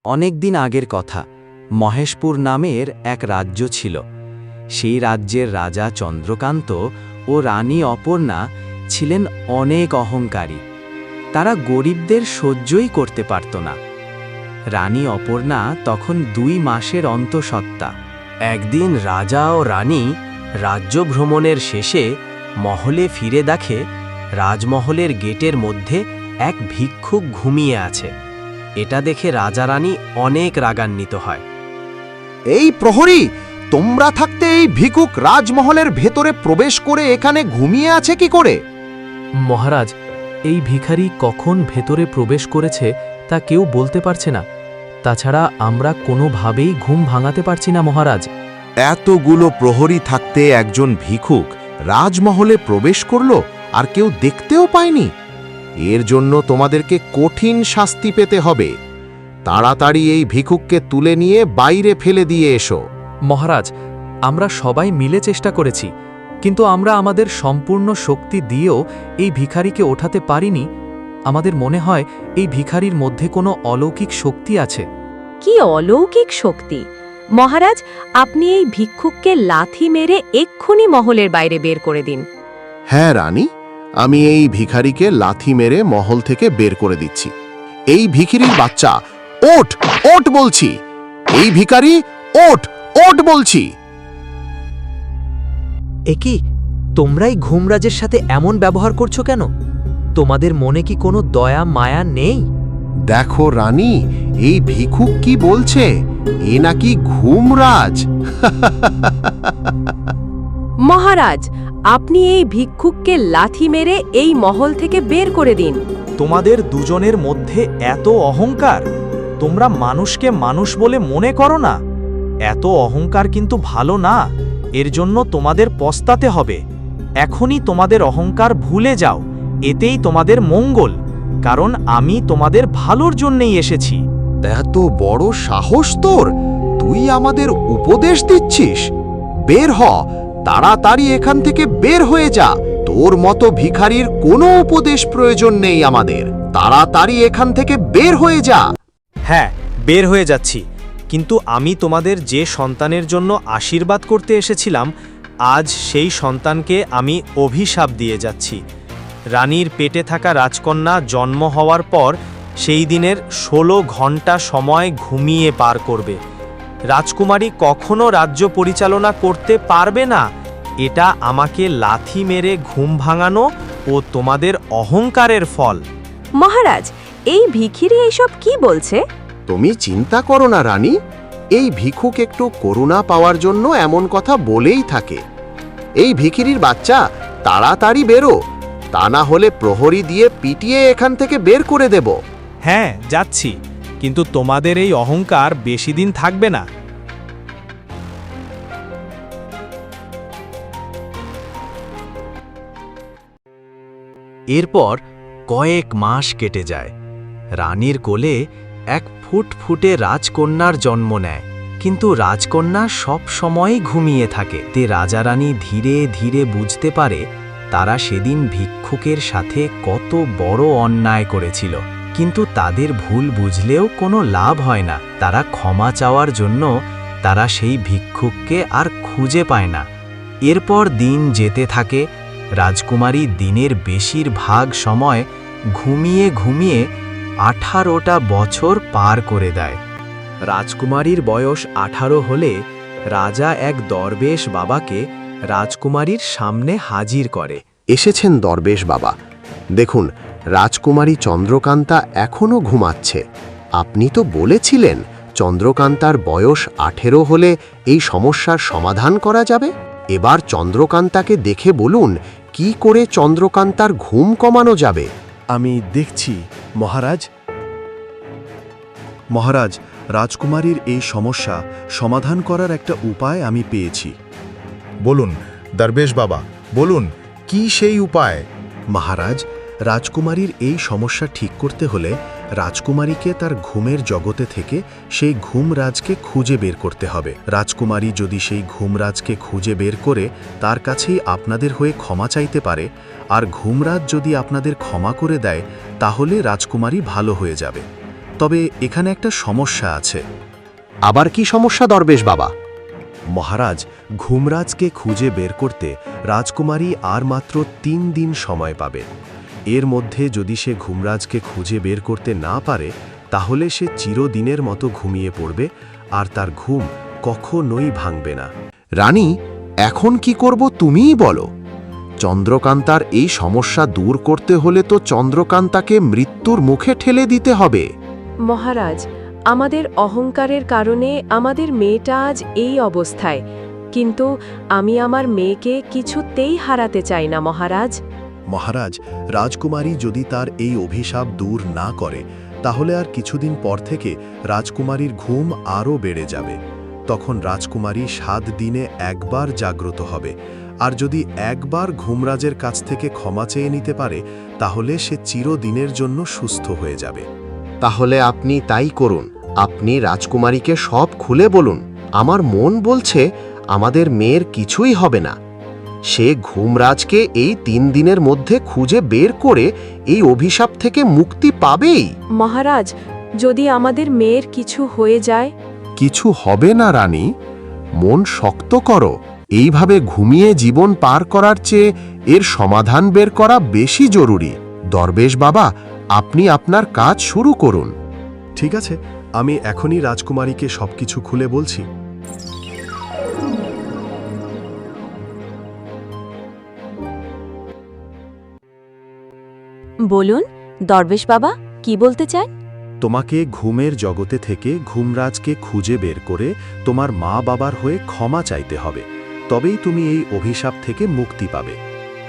অনেক দিন আগের কথা, মহেশপুর নামের এক রাজ্য ছিল। সেই রাজ্যের রাজা চন্দ্রকান্ত ও রানী অপর্ণা ছিলেন অনেক অহংকারী। তারা গরিবদের সহ্যই করতে পারত না। রানী অপর্ণা তখন 2 মাসের অন্তঃসত্ত্বা। একদিন রাজা ও রানী রাজ্য ভ্রমণের শেষে মহলে ফিরে দেখে রাজমহলের গেটের মধ্যে এক ভিক্ষুক ঘুমিয়ে আছে। এটা দেখে রাজা রানী অনেক রাগান্বিত হয়। এই প্রহরী, তোমরা থাকতে এই ভিক্ষুক রাজমহলের ভেতরে প্রবেশ করে এখানে ঘুমিয়ে আছে কি করে? মহারাজ, এই ভিখারি কখন ভেতরে প্রবেশ করেছে তা কেউ বলতে পারছে না। তাছাড়া আমরা কোনোভাবেই ঘুম ভাঙাতে পারছি না মহারাজ। এতগুলো প্রহরী থাকতে একজন ভিক্ষুক রাজমহলে প্রবেশ করলো আর কেউ দেখতেও পায়নি? এর জন্য তোমাদেরকে কঠিন শাস্তি পেতে হবে। তাড়াতাড়ি এই ভিক্ষুককে তুলে নিয়ে বাইরে ফেলে দিয়ে এসো। মহারাজ, আমরা সবাই মিলে চেষ্টা করেছি, কিন্তু আমরা আমাদের সম্পূর্ণ শক্তি দিয়েও এই ভিখারিকে ওঠাতে পারিনি। আমাদের মনে হয় এই ভিখারির মধ্যে কোনো অলৌকিক শক্তি আছে। কি অলৌকিক শক্তি? মহারাজ, আপনি এই ভিক্ষুককে লাথি মেরে এক্ষুনি মহলের বাইরে বের করে দিন। হ্যাঁ রানী, আমি এই ভিখারিকে লাথি মেরে মহল থেকে বের করে দিচ্ছি। এই ভিখিরির বাচ্চা, ওঠ ওঠ বলছি! এই ভিখারি, ওঠ ওঠ বলছি! একি, তোমরাই ঘুমরাজের সাথে এমন ব্যবহার করছো কেন? তোমাদের মনে কি কোনো দয়া মায়া নেই? দেখো রানী, এই ভিক্ষুক কি বলছে, এ নাকি ঘুমরাজ। মহারাজ, আপনি এই ভিক্ষুককে লাথি মেরে এই মহল থেকে বের করে দিন। তোমাদের দুজনের মধ্যে এত অহংকার! তোমরা মানুষকে মানুষ বলে মনে করো না। এত অহংকার কিন্তু ভালো না। এর জন্য তোমাদের পস্তাতে হবে। এখনই তোমাদের অহংকার ভুলে যাও, এতেই তোমাদের মঙ্গল। কারণ আমি তোমাদের ভালোর জন্যই এসেছি। এত বড় সাহস তোর! তুই আমাদের উপদেশ দিচ্ছিস? বের হ, তাড়াতাড়ি এখান থেকে বের হয়ে যা। তোর মতো ভিখারির কোনো উপদেশ প্রয়োজন নেই আমাদের। তাড়াতাড়ি এখান থেকে বের হয়ে যা। হ্যাঁ, বের হয়ে যাচ্ছি, কিন্তু আমি তোমাদের যে সন্তানের জন্য আশীর্বাদ করতে এসেছিলাম, আজ সেই সন্তানকে আমি অভিশাপ দিয়ে যাচ্ছি। রানীর পেটে থাকা রাজকন্যা জন্ম হওয়ার পর সেই দিনের 16 ঘন্টা সময় ঘুমিয়ে পার করবে। রাজকুমারী কখনো রাজ্য পরিচালনা করতে পারবে না। এটা আমাকে লাথি মেরে ঘুম ভাঙানো ও তোমাদের অহংকারের ফল। মহারাজ, এই ভিখিরি এইসব কি বলছে? তুমি চিন্তা করো না রানী, এই ভিক্ষুক একটু করুণা পাওয়ার জন্য এমন কথা বলেই থাকে। এই ভিখিরির বাচ্চা, তাড়াতাড়ি বেরো, তা না হলে প্রহরী দিয়ে পিটিয়ে এখান থেকে বের করে দেব। হ্যাঁ, যাচ্ছি, কিন্তু তোমাদের এই অহংকার বেশি দিন থাকবে না। এরপর কয়েক মাস কেটে যায়। রানীর কোলে এক ফুটফুটে রাজকন্যার জন্ম নেয়, কিন্তু রাজকন্যা সব সময়ই ঘুমিয়ে থাকে। তে রাজা রানী ধীরে ধীরে বুঝতে পারে তারা সেদিন ভিক্ষুকের সাথে কত বড় অন্যায় করেছিল। কিন্তু তাদের ভুল বুঝলেও কোনো লাভ হয় না। তারা ক্ষমা চাওয়ার জন্য তারা সেই ভিক্ষুককে আর খুঁজে পায় না। এরপর দিন যেতে থাকে। রাজকুমারী দিনের বেশিরভাগ সময় ঘুমিয়ে ঘুমিয়ে 18টা বছর পার করে দেয়। রাজকুমারীর বয়স 18 হলে রাজা এক দরবেশ বাবাকে রাজকুমারীর সামনে হাজির করে। এসেছেন দরবেশ বাবা, দেখুন রাজকুমারী চন্দ্রকান্তা এখনো ঘুমাচ্ছে। আপনি তো বলেছিলেন চন্দ্রকান্তার বয়স 18 হলে এই সমস্যার সমাধান করা যাবে। এবার চন্দ্রকান্তাকে দেখে বলুন কি করে চন্দ্রকান্তার ঘুম কমানো যাবে। আমি দেখছি মহারাজ। মহারাজ, রাজকুমারীর এই সমস্যা সমাধান করার একটা উপায় আমি পেয়েছি। বলুন দরবেশ বাবা, বলুন কি সেই উপায়? মহারাজ, রাজকুমারীর এই সমস্যা ঠিক করতে হলে রাজকুমারীকে তার ঘুমের জগতে থেকে সেই ঘুমরাজকে খুঁজে বের করতে হবে। রাজকুমারী যদি সেই ঘুমরাজকে খুঁজে বের করে তার কাছেই আপনাদের হয়ে ক্ষমা চাইতে পারে, আর ঘুমরাজ যদি আপনাদের ক্ষমা করে দেয়, তাহলে রাজকুমারী ভালো হয়ে যাবে। তবে এখানে একটা সমস্যা আছে। আবার কি সমস্যা দরবেশ বাবা? মহারাজ, ঘুমরাজকে খুঁজে বের করতে রাজকুমারী আর মাত্র 3 দিন সময় পাবে। এর মধ্যে যদি সে ঘুমরাজকে খুঁজে বের করতে না পারে, তাহলে সে চিরদিনের মতো ঘুমিয়ে পড়বে আর তার ঘুম কখনোই ভাঙবে না। রানী, এখন কি করব তুমিই বলো। চন্দ্রকান্তার এই সমস্যা দূর করতে হলে তো চন্দ্রকান্তাকে মৃত্যুর মুখে ঠেলে দিতে হবে। মহারাজ, আমাদের অহংকারের কারণে আমাদের মেয়েটা আজ এই অবস্থায়, কিন্তু আমি আমার মেয়েকে কিছুতেই হারাতে চাই না মহারাজ। মহারাজ, রাজকুমারী যদি তার এই অভিশাপ দূর না করে, তাহলে আর কিছুদিন পর থেকে রাজকুমারীর ঘুম আরও বেড়ে যাবে। তখন রাজকুমারী 7 দিনে একবার জাগ্রত হবে, আর যদি একবার ঘুমরাজের কাছ থেকে ক্ষমা চেয়ে নিতে পারে, তাহলে সে চিরদিনের জন্য সুস্থ হয়ে যাবে। তাহলে আপনি তাই করুন। আপনি রাজকুমারীকে সব খুলে বলুন। আমার মন বলছে আমাদের মেয়ের কিছুই হবে না। সে ঘুমরাজকে এই 3 দিনের মধ্যে খুঁজে বের করে এই অভিশাপ থেকে মুক্তি পাবেই। মহারাজ, যদি আমাদের মেয়ের কিছু হয়ে যায়? কিছু হবে না রানী, মন শক্ত করো। এইভাবে ঘুমিয়ে জীবন পার করার চেয়ে এর সমাধান বের করা বেশি জরুরি। দরবেশ বাবা, আপনি আপনার কাজ শুরু করুন। ঠিক আছে, আমি এখনই রাজকুমারীকে সবকিছু খুলে বলছি। বলুন দরবেশ বাবা, কি বলতে চান? তোমাকে ঘুমের জগতে থেকে ঘুমরাজকে খুঁজে বের করে তোমার মা বাবার হয়ে ক্ষমা চাইতে হবে। তবেই তুমি এই অভিশাপ থেকে মুক্তি পাবে।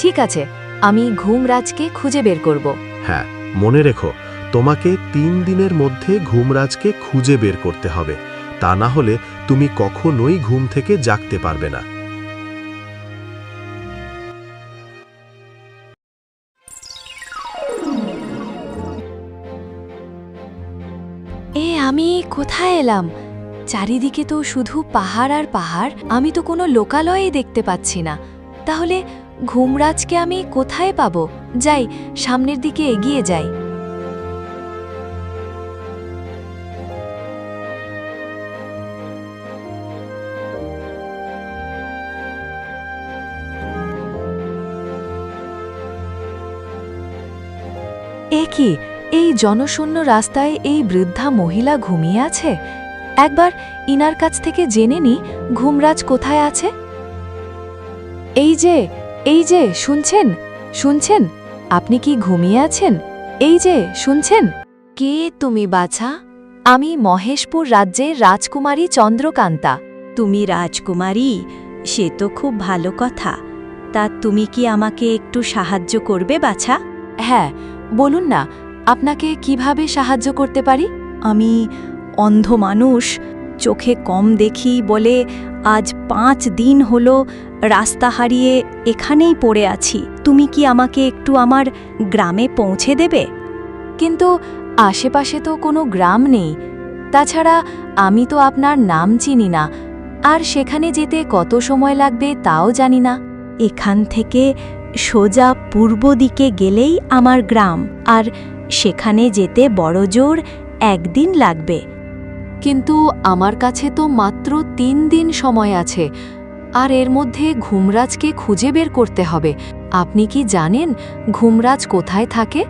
ঠিক আছে, আমি ঘুমরাজকে খুঁজে বের করব। হ্যাঁ, মনে রেখো, তোমাকে 3 দিনের মধ্যে ঘুমরাজকে খুঁজে বের করতে হবে। তা না হলে তুমি কখনোই ঘুম থেকে জাগতে পারবে না। আমি কোথায় এলাম? চারিদিকে তো শুধু পাহাড় আর পাহাড়, আমি তো কোনো লোকালয়ে দেখতে পাচ্ছি না। তাহলে ঘুমরাজকে আমি কোথায় পাবো? যাই, সামনের দিকে এগিয়ে যাই। কি, এই জনশূন্য রাস্তায় এই বৃদ্ধা মহিলা ঘুমিয়ে আছে? একবার ইনার কাছ থেকে জেনে নি ঘুমরাজ কোথায় আছে। এই যে শুনছেন শুনছেন, আপনি কি ঘুমিয়ে আছেন? এই যে শুনছেন? কে তুমি বাছা? আমি মহেশপুর রাজ্যের রাজকুমারী চন্দ্রকান্তা। তুমি রাজকুমারী? সে তো খুব ভালো কথা। তা তুমি কি আমাকে একটু সাহায্য করবে বাছা? হ্যাঁ, বলুন না, আপনাকে কিভাবে সাহায্য করতে পারি? আমি অন্ধ মানুষ, চোখে কম দেখি বলে আজ 5 দিন হলো রাস্তা হারিয়ে এখানেই পড়ে আছি। তুমি কি আমাকে একটু আমার গ্রামে পৌঁছে দেবে? কিন্তু আশেপাশে তো কোনো গ্রাম নেই। তাছাড়া আমি তো আপনার নাম চিনি না, আর সেখানে যেতে কত সময় লাগবে তাও জানি না। এখান থেকে সোজা পূর্ব দিকে গেলেই আমার গ্রাম, আর সেখানে যেতে বড়জোর 1 দিন লাগবে। কিন্তু আমার কাছে তো মাত্র 3 দিন সময় আছে, আর এর মধ্যে ঘুমরাজকে খুঁজে বের করতে হবে। আপনি কি জানেন ঘুমরাজ কোথায় থাকে?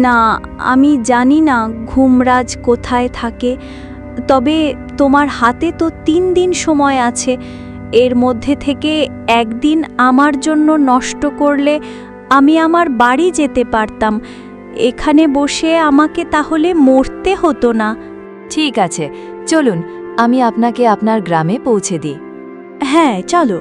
না, আমি জানি না ঘুমরাজ কোথায় থাকে। তবে তোমার হাতে তো 3 দিন সময় আছে। এর মধ্যে থেকে 1 দিন আমার জন্য নষ্ট করলে আমি আমার বাড়ি যেতে পারতাম। এখানে বসে আমাকে তাহলে মরতে হতো না। ঠিক আছে, চলুন আমি আপনাকে আপনার গ্রামে পৌঁছে দিই। হ্যাঁ, চলো।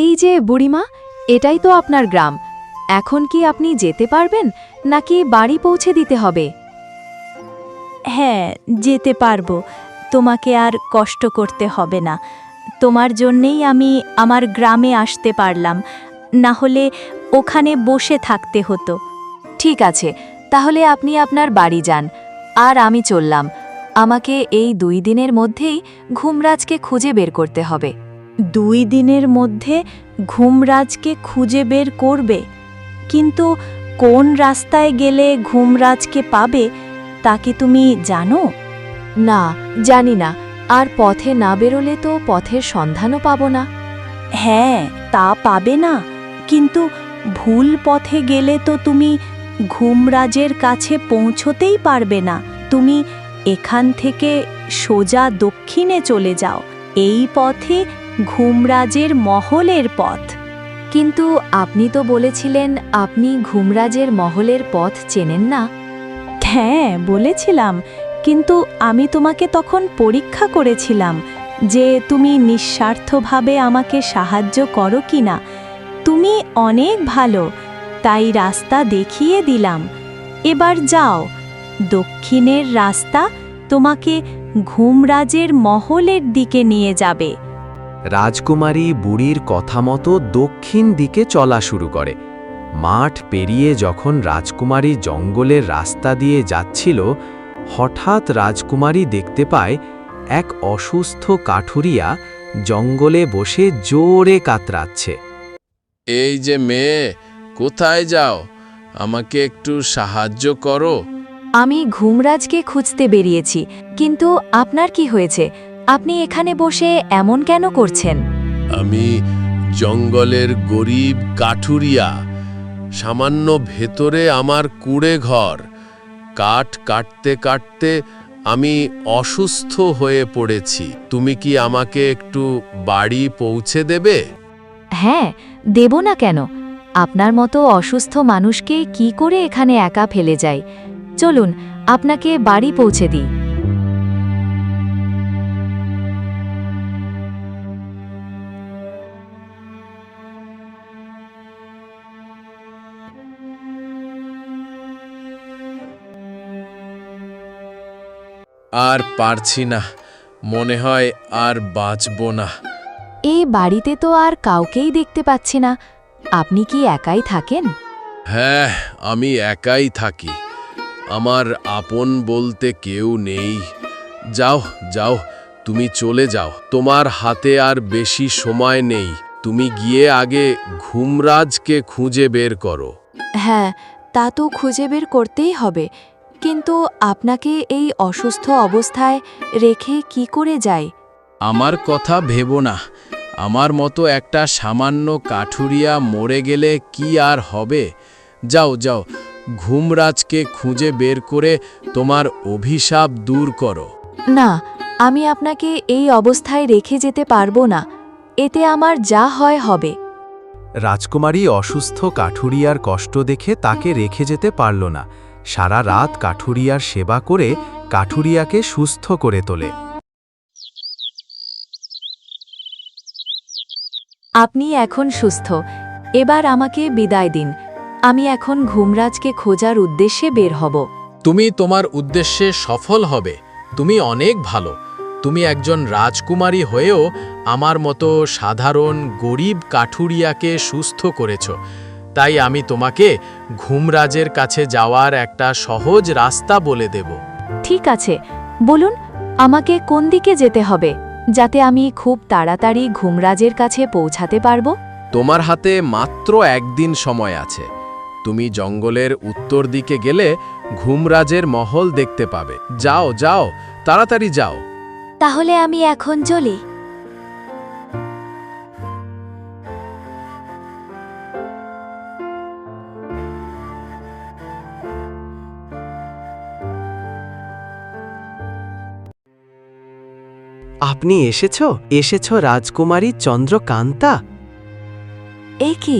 এই যে বুড়িমা, এটাই তো আপনার গ্রাম। এখন কি আপনি যেতে পারবেন, নাকি বাড়ি পৌঁছে দিতে হবে? হ্যাঁ, যেতে পারবো। তোমাকে আর কষ্ট করতে হবে না। তোমার জন্যেই আমি আমার গ্রামে আসতে পারলাম, না হলে ওখানে বসে থাকতে হতো। ঠিক আছে, তাহলে আপনি আপনার বাড়ি যান, আর আমি চললাম। আমাকে এই 2 দিনের মধ্যেই ঘুমরাজকে খুঁজে বের করতে হবে। 2 দিনের মধ্যে ঘুমরাজকে খুঁজে বের করবে, কিন্তু কোন রাস্তায় গেলে ঘুমরাজকে পাবে তা কি তুমি জানো? না, জানি না। আর পথে না বেরোলে তো পথের সন্ধানও পাবো না। হ্যাঁ, তা পাবে না, কিন্তু ভুল পথে গেলে তো তুমি ঘুমরাজের কাছে পৌঁছতেই পারবে না। তুমি এখান থেকে সোজা দক্ষিণে চলে যাও, এই পথে ঘুমরাজের মহলের পথ। কিন্তু আপনি তো বলেছিলেন আপনি ঘুমরাজের মহলের পথ চেনেন না। হ্যাঁ, বলেছিলাম, কিন্তু আমি তোমাকে তখন পরীক্ষা করেছিলাম যে তুমি নিঃস্বার্থভাবে আমাকে সাহায্য করো কিনা। তুমি অনেক ভালো, তাই রাস্তা দেখিয়ে দিলাম। এবার যাও, দক্ষিণের রাস্তা তোমাকে ঘুমরাজের মহলের দিকে নিয়ে যাবে। রাজকুমারী বুড়ির কথা মতো দক্ষিণ দিকে চলা শুরু করে। মাঠ পেরিয়ে যখন রাজকুমারী জঙ্গলের রাস্তা দিয়ে যাচ্ছিল, হঠাৎ রাজকুমারী দেখতে পায় এক অসুস্থ কাঠুরিয়া জঙ্গলে বসে জোরে কাতরাচ্ছে। এই যে মেয়ে, কোথায় যাও? আমাকে একটু সাহায্য করো। আমি ঘুমরাজকে খুঁজতে বেরিয়েছি, কিন্তু আপনার কি হয়েছে? আপনি এখানে বসে এমন কেন করছেন? আমি জঙ্গলের গরিব কাঠুরিয়া। সামান্য ভেতরে আমার কুড়ে ঘর। কাঠ কাটতে কাটতে আমি অসুস্থ হয়ে পড়েছি। তুমি কি আমাকে একটু বাড়ি পৌঁছে দেবে? হ্যাঁ, দেব না কেন? আপনার মতো অসুস্থ মানুষকে কি করে এখানে একা ফেলে যায়? চলুন, আপনাকে বাড়ি পৌঁছে দিই। আর পারছি না, মনে হয় আর বাঁচব না। এই বাড়িতে তো আর কাউকেই দেখতে পাচ্ছি না। আপনি কি একাই থাকেন? হ্যাঁ, আমি একাই থাকি। আমার আপন বলতে কেউ নেই। যাও যাও, তুমি চলে যাও। তোমার হাতে আর বেশি সময় নেই। তুমি গিয়ে আগে ঘুমরাজকে খুঁজে বের করো। হ্যাঁ, তা তো খুঁজে বের করতেই হবে, কিন্তু আপনাকে এই অসুস্থ অবস্থায় রেখে কি করে যাই? আমার কথা ভেবো না। আমার মতো একটা সামান্য কাঠুরিয়া মরে গেলে কি আর হবে? যাও যাও, ঘুমরাজকে খুঁজে বের করে তোমার অভিশাপ দূর করো। না, আমি আপনাকে এই অবস্থায় রেখে যেতে পারবো না। এতে আমার যা হয় হবে। রাজকুমারী অসুস্থ কাঠুরিয়ার কষ্ট দেখে তাকে রেখে যেতে পারল না। সারা রাত কাঠুরিয়ার সেবা করে কাঠুরিয়াকে সুস্থ করে তোলে। আপনি এখন সুস্থ, এবার আমাকে বিদায় দিন। আমি এখন ঘুমরাজকে খোঁজার উদ্দেশ্যে বের হব। তুমি তোমার উদ্দেশ্যে সফল হবে। তুমি অনেক ভালো। তুমি একজন রাজকুমারী হয়েও আমার মতো সাধারণ গরিব কাঠুরিয়াকে সুস্থ করেছ। তাই আমি তোমাকে ঘুমরাজের কাছে যাওয়ার একটা সহজ রাস্তা বলে দেব। ঠিক আছে, বলুন আমাকে কোন দিকে যেতে হবে, যাতে আমি খুব তাড়াতাড়ি ঘুমরাজের কাছে পৌঁছাতে পারবো? তোমার হাতে মাত্র 1 দিন সময় আছে। তুমি জঙ্গলের উত্তর দিকে গেলে ঘুমরাজের মহল দেখতে পাবে। যাও যাও, তাড়াতাড়ি যাও। তাহলে আমি এখন চলি। আপনি এসেছ রাজকুমারী চন্দ্রকান্তা? এ কি,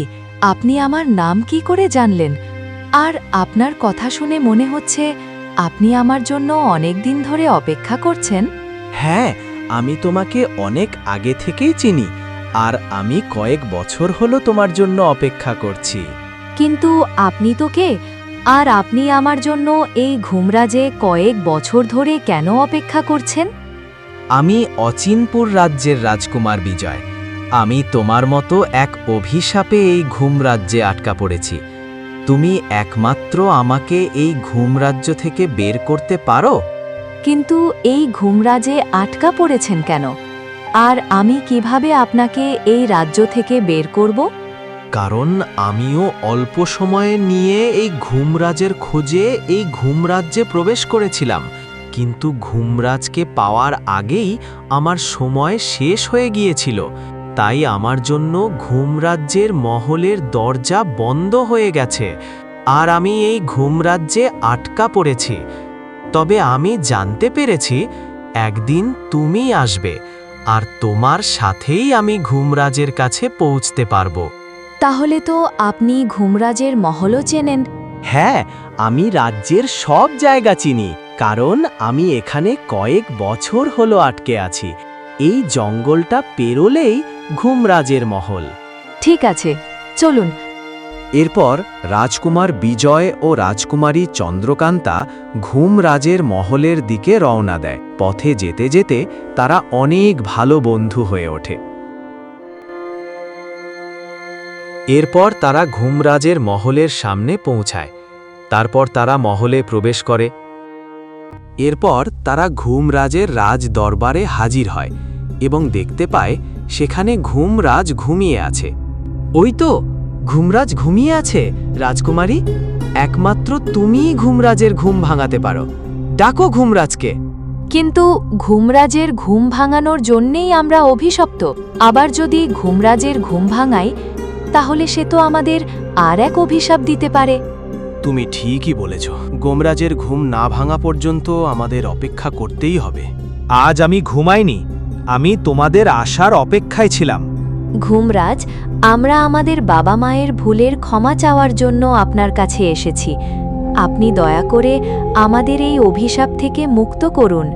আপনি আমার নাম কি করে জানলেন? আর আপনার কথা শুনে মনে হচ্ছে আপনি আমার জন্য অনেক দিন ধরে অপেক্ষা করছেন। হ্যাঁ, আমি তোমাকে অনেক আগে থেকেই চিনি, আর আমি কয়েক বছর হলো তোমার জন্য অপেক্ষা করছি। কিন্তু আপনি তো কে? আর আপনি আমার জন্য এই ঘুমরাজে কয়েক বছর ধরে কেন অপেক্ষা করছেন? আমি অচিনপুর রাজ্যের রাজকুমার বিজয়। আমি তোমার মতো এক অভিশাপে এই ঘুম রাজ্যে আটকা পড়েছি। তুমি একমাত্র আমাকে এই ঘুমরাজ্য থেকে বের করতে পারো। কিন্তু এই ঘুমরাজে আটকা পড়েছেন কেন? আর আমি কিভাবে আপনাকে এই রাজ্য থেকে বের করব? কারণ আমিও অল্প সময়ে নিয়ে এই ঘুমরাজের খোঁজে এই ঘুমরাজ্যে প্রবেশ করেছিলাম, কিন্তু ঘুমরাজকে পাওয়ার আগেই আমার সময় শেষ হয়ে গিয়েছিল। তাই আমার জন্য ঘুমরাজ্যের মহলের দরজা বন্ধ হয়ে গেছে, আর আমি এই ঘুমরাজ্যে আটকা পড়েছি। তবে আমি জানতে পেরেছি একদিন তুমি আসবে, আর তোমার সাথেই আমি ঘুমরাজের কাছে পৌঁছতে পারবো। তাহলে তো আপনি ঘুমরাজের মহলও চেনেন। হ্যাঁ, আমি রাজ্যের সব জায়গা চিনি, কারণ আমি এখানে কয়েক বছর হলো আটকে আছি। এই জঙ্গলটা পেরোলেই ঘুমরাজের মহল। ঠিক আছে, চলুন। এরপর রাজকুমার বিজয় ও রাজকুমারী চন্দ্রকান্তা ঘুমরাজের মহলের দিকে রওনা দেয়। পথে যেতে যেতে তারা অনেক ভালো বন্ধু হয়ে ওঠে। এরপর তারা ঘুমরাজের মহলের সামনে পৌঁছায়। তারপর তারা মহলে প্রবেশ করে। এরপর তারা ঘুমরাজের রাজ দরবারে হাজির হয় এবং দেখতে পায় সেখানে ঘুমরাজ ঘুমিয়ে আছে। ওই তো, ঘুমরাজ ঘুমিয়ে আছে। রাজকুমারী, একমাত্র তুমিই ঘুমরাজের ঘুম ভাঙাতে পারো। ডাকো ঘুমরাজকে। কিন্তু ঘুমরাজের ঘুম ভাঙানোর জন্যেই আমরা অভিশপ্ত। আবার যদি ঘুমরাজের ঘুম ভাঙাই, তাহলে সে তো আমাদের আর এক অভিশাপ দিতে পারে। তুমি ঠিকই বলেছ। গোমরাজের ঘুম না ভাঙা পর্যন্ত আমাদের অপেক্ষা করতেই হবে। আজ আমি ঘুমাইনি, আমি তোমাদের আসার অপেক্ষায় ছিলাম। ঘুমরাজ, আমরা আমাদের বাবা মায়ের ভুলের ক্ষমা চাওয়ার জন্য আপনার কাছে এসেছি। আপনি দয়া করে আমাদের এই অভিশাপ থেকে মুক্ত করুন।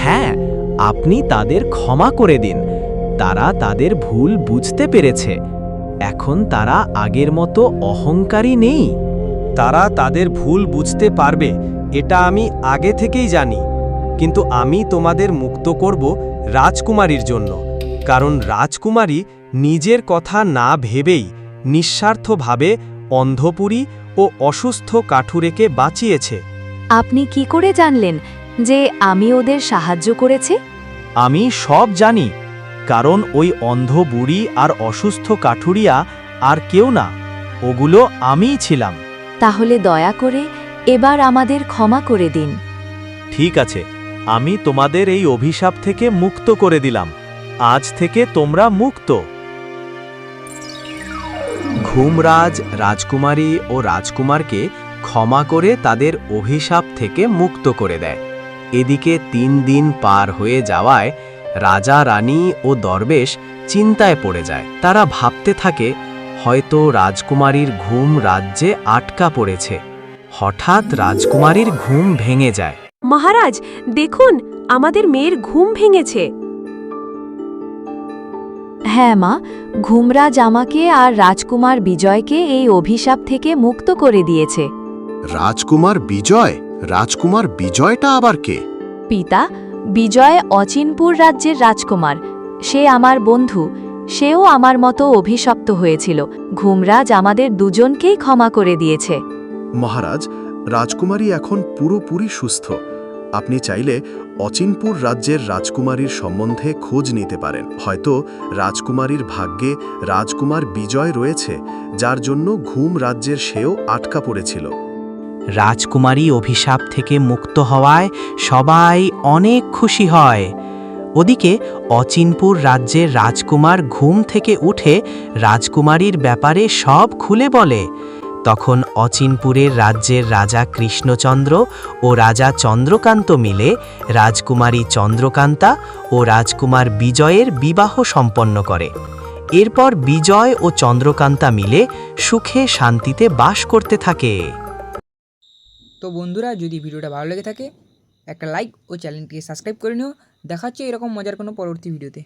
হ্যাঁ, আপনি তাদের ক্ষমা করে দিন। তারা তাদের ভুল বুঝতে পেরেছে। এখন তারা আগের মতো অহংকারী নেই। তারা তাদের ভুল বুঝতে পারবে, এটা আমি আগে থেকেই জানি। কিন্তু আমি তোমাদের মুক্ত করব রাজকুমারীর জন্য, কারণ রাজকুমারী নিজের কথা না ভেবেই নিঃস্বার্থভাবে অন্ধপুরী ও অসুস্থ কাঠুরেকে বাঁচিয়েছে। আপনি কি করে জানলেন যে আমি ওদের সাহায্য করেছি? আমি সব জানি, কারণ ওই অন্ধ বুড়ি আর অসুস্থ কাঠুরিয়া আর কেউ না, ওগুলো আমিই ছিলাম। তাহলে দয়া করে এবার আমাদের ক্ষমা করে দিন। ঠিক আছে, আমি তোমাদের এই অভিশাপ থেকে মুক্ত করে দিলাম। আজ থেকে তোমরা মুক্ত। ঘুমরাজ রাজকুমারী ও রাজকুমারকে ক্ষমা করে তাদের অভিশাপ থেকে মুক্ত করে দেয়। এদিকে 3 দিন পার হয়ে যাওয়ায় রাজা, রানী ও দরবেশ চিন্তায় পড়ে যায়। তারা ভাবতে থাকে হয়তো রাজকুমারীর ঘুম রাজ্যে আটকা পড়েছে। হঠাৎ রাজকুমারীর ঘুম ভেঙে যায়। মহারাজ, দেখুন, আমাদের মেয়ের ঘুম ভেঙেছে। হ্যাঁ মা, ঘুমরাজ আমাকে আর রাজকুমার বিজয়কে এই অভিশাপ থেকে মুক্ত করে দিয়েছে। রাজকুমার বিজয়? রাজকুমার বিজয়টা আবার কে? পিতা, বিজয় অচিনপুর রাজ্যের রাজকুমার। সে আমার বন্ধু। সেও আমার মতো অভিশপ্ত হয়েছিল। ঘুমরাজ আমাদের দুজনকেই ক্ষমা করে দিয়েছে। মহারাজ, রাজকুমারী এখন পুরোপুরি সুস্থ। আপনি চাইলে অচিনপুর রাজ্যের রাজকুমারীর সম্বন্ধে খোঁজ নিতে পারেন। হয়তো রাজকুমারীর ভাগ্যে রাজকুমার বিজয় রয়েছে, যার জন্য ঘুম রাজ্যের সেও আটকা পড়েছিল। রাজকুমারী অভিশাপ থেকে মুক্ত হওয়ায় সবাই অনেক খুশি হয়। ওদিকে অচিনপুর রাজ্যের রাজকুমার ঘুম থেকে উঠে রাজকুমারীর ব্যাপারে সব খুলে বলে। তখন অচিনপুরের রাজ্যের রাজা কৃষ্ণচন্দ্র ও রাজা চন্দ্রকান্ত মিলে রাজকুমারী চন্দ্রকান্তা ও রাজকুমার বিজয়ের বিবাহ সম্পন্ন করে। এরপর বিজয় ও চন্দ্রকান্তা মিলে সুখে শান্তিতে বাস করতে থাকে। তো বন্ধুরা, যদি ভিডিওটা ভালো লেগে থাকে একটা লাইক ও চ্যানেলটিকে সাবস্ক্রাইব করে নিও। দেখা হচ্ছে এরকম মজার কোনো পরবর্তী ভিডিওতে।